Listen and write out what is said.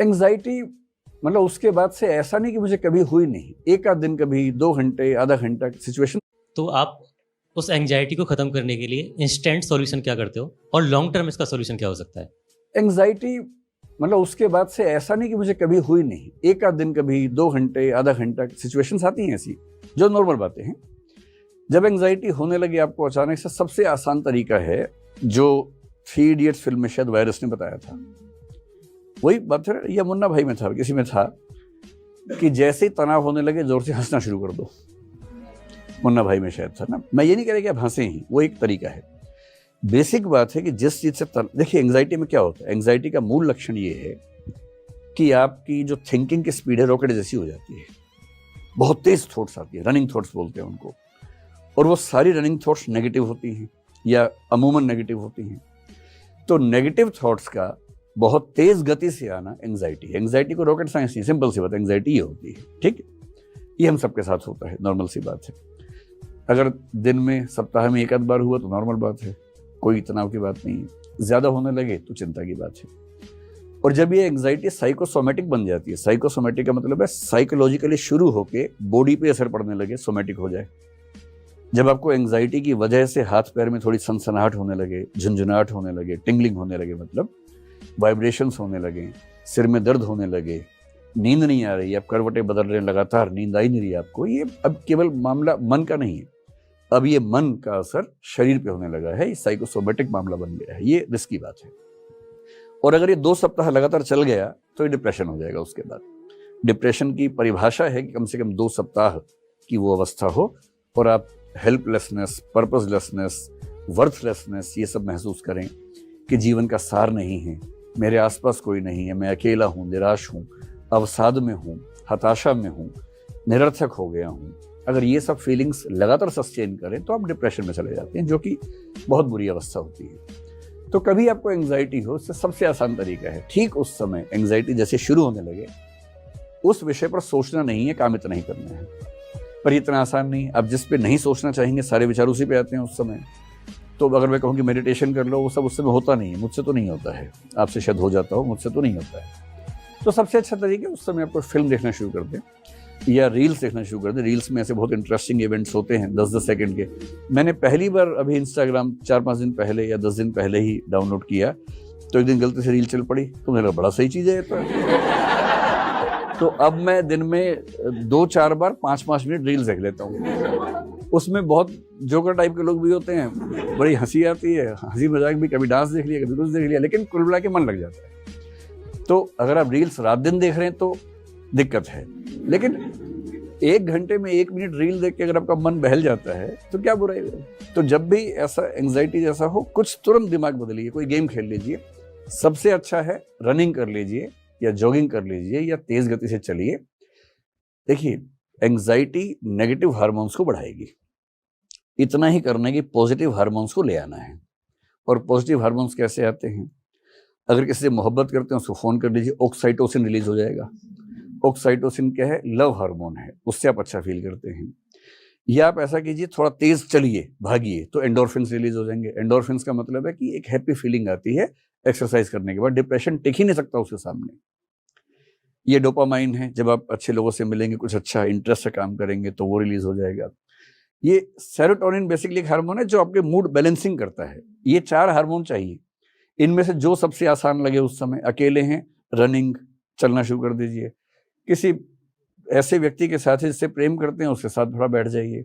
Anxiety मतलब उसके बाद से ऐसा नहीं कि मुझे कभी हुई नहीं, एक आध दिन कभी 2 घंटे आधा घंटा सिचुएशन। तो आप उस एंग्जाइटी को खत्म करने के लिए इंस्टेंट सॉल्यूशन क्या करते हो और लॉन्ग टर्म इसका सॉल्यूशन क्या हो सकता है? एंग्जाइटी मतलब उसके बाद से ऐसा नहीं कि मुझे कभी हुई नहीं, एक आध दिन कभी 2 घंटे आधा घंटा सिचुएशंस आती हैं ऐसी जो नॉर्मल बातें हैं। जब एंग्जाइटी होने लगी आपको अचानक से, सबसे आसान तरीका है जो 3 इडियट्स फिल्म में शायद वायरस ने बताया था, वही बात है या मुन्ना भाई में था, किसी में था कि जैसे ही तनाव होने लगे जोर से हंसना शुरू कर दो। मुन्ना भाई में शायद था ना। मैं ये नहीं कह रहा कि आप हंसे ही, वो एक तरीका है। बेसिक बात है कि जिस चीज से देखिए एंग्जाइटी में क्या होता है, एंग्जाइटी का मूल लक्षण ये है कि आपकी जो थिंकिंग की स्पीड है रॉकेट जैसी हो जाती है, बहुत तेज थॉट्स आती है, रनिंग थॉट्स बोलते हैं उनको, और वो सारी रनिंग थॉट्स नेगेटिव होती हैं या अमूमन नेगेटिव होती हैं। तो नेगेटिव थॉट्स का बहुत तेज गति से आना एंग्जाइटी को रॉकेट साइंस नहीं, सिंपल सी बात, एंग्जाइटी ये होती है। ठीक, ये हम सबके साथ होता है, नॉर्मल सी बात है। अगर दिन में सप्ताह में एक आध बार हुआ तो नॉर्मल बात है, कोई तनाव की बात नहीं है। ज्यादा होने लगे तो चिंता की बात है। और जब ये एंग्जाइटी साइकोसोमेटिक बन जाती है, साइकोसोमेटिक का मतलब है साइकोलॉजिकली शुरू होके बॉडी पे असर पड़ने लगे, सोमेटिक हो जाए। जब आपको एंग्जाइटी की वजह से हाथ पैर में थोड़ी सनसनाहट होने लगे, झुंझुनाहट होने लगे, टिंगलिंग होने लगे, मतलब वाइब्रेशंस होने लगे, सिर में दर्द होने लगे, नींद नहीं आ रही, आप करवटें बदल रहे हैं लगातार, नींद आ ही नहीं रही आपको, ये अब केवल मामला मन का नहीं है, अब ये मन का असर शरीर पे होने लगा है, ये साइकोसोमेटिक मामला बन गया है। ये रिस्की बात है। और अगर ये 2 सप्ताह लगातार चल गया तो ये डिप्रेशन हो जाएगा। उसके बाद डिप्रेशन की परिभाषा है कि कम से कम 2 सप्ताह की वो अवस्था हो और आप हेल्पलेसनेस, पर्पसलेसनेस, वर्थलेसनेस ये सब महसूस करें कि जीवन का सार नहीं है, मेरे आसपास कोई नहीं है, मैं अकेला हूँ, निराश हूँ, अवसाद में हूँ, हताशा में हूँ, निरर्थक हो गया हूँ। अगर ये सब फीलिंग्स लगातार सस्टेन करें तो आप डिप्रेशन में चले जाते हैं, जो कि बहुत बुरी अवस्था होती है। तो कभी आपको एंग्जाइटी हो, इससे सबसे आसान तरीका है ठीक उस समय एंग्जाइटी जैसे शुरू होने लगे उस विषय पर सोचना नहीं है, कामित नहीं करना है। पर इतना आसान नहीं, आप जिस पे नहीं सोचना चाहेंगे सारे विचार उसी पे आते हैं उस समय। तो अगर मैं कहूँ कि मेडिटेशन कर लो, वो सब उस समय होता नहीं है, मुझसे तो नहीं होता है, आपसे शायद हो जाता हो, मुझसे तो नहीं होता है। तो सबसे अच्छा तरीका उस समय आपको फिल्म देखना शुरू कर दें या रील्स देखना शुरू कर दें। रील्स में ऐसे बहुत इंटरेस्टिंग इवेंट्स होते हैं 10-10 सेकंड के। मैंने पहली बार अभी इंस्टाग्राम 4-5 दिन पहले या 10 दिन पहले ही डाउनलोड किया, तो एक दिन गलती से रील चल पड़ी, तो मेरा बड़ा सही चीज़ है ये तो अब मैं दिन में 2-4 बार 5-5 मिनट रील्स देख लेता हूँ। उसमें बहुत जोकर टाइप के लोग भी होते हैं, बड़ी हंसी आती है, हंसी मजाक भी, कभी डांस देख लिया, कभी कुछ देख लिया, लेकिन कुल मिला के मन लग जाता है। तो अगर आप रील्स रात दिन देख रहे हैं तो दिक्कत है, लेकिन 1 घंटे में 1 मिनट रील देख के अगर आपका मन बहल जाता है तो क्या बुराई है। तो जब भी ऐसा एंग्जाइटी जैसा हो, कुछ तुरंत दिमाग बदलिए, कोई गेम खेल लीजिए। सबसे अच्छा है रनिंग कर लीजिए या जॉगिंग कर लीजिए या तेज गति से चलिए। देखिए एंग्जाइटी नेगेटिव हार्मोन्स को बढ़ाएगी, इतना ही करना कि पॉजिटिव हार्मोन्स को ले आना है। और पॉजिटिव हार्मोन्स कैसे आते हैं, अगर किसी से मोहब्बत करते हैं उसको फोन कर लीजिए, ऑक्साइटोसिन रिलीज हो जाएगा। ऑक्साइटोसिन क्या है, लव हार्मोन है, उससे आप अच्छा फील करते हैं। या आप ऐसा कीजिए, थोड़ा तेज चलिए, भागिए, तो एंडोर्फिन्स रिलीज हो जाएंगे। एंडोर्फिन्स का मतलब है कि एक हैप्पी फीलिंग आती है एक्सरसाइज करने के बाद, डिप्रेशन टिक ही नहीं सकता उसके सामने। ये डोपामाइन है, जब आप अच्छे लोगों से मिलेंगे, कुछ अच्छा इंटरेस्ट से काम करेंगे तो वो रिलीज हो जाएगा। ये सेरोटोनिन बेसिकली एक हार्मोन है जो आपके मूड बैलेंसिंग करता है। ये 4 हार्मोन चाहिए, इनमें से जो सबसे आसान लगे उस समय। अकेले हैं, रनिंग, चलना शुरू कर दीजिए। किसी ऐसे व्यक्ति के साथ जिससे प्रेम करते हैं उसके साथ थोड़ा बैठ जाइए।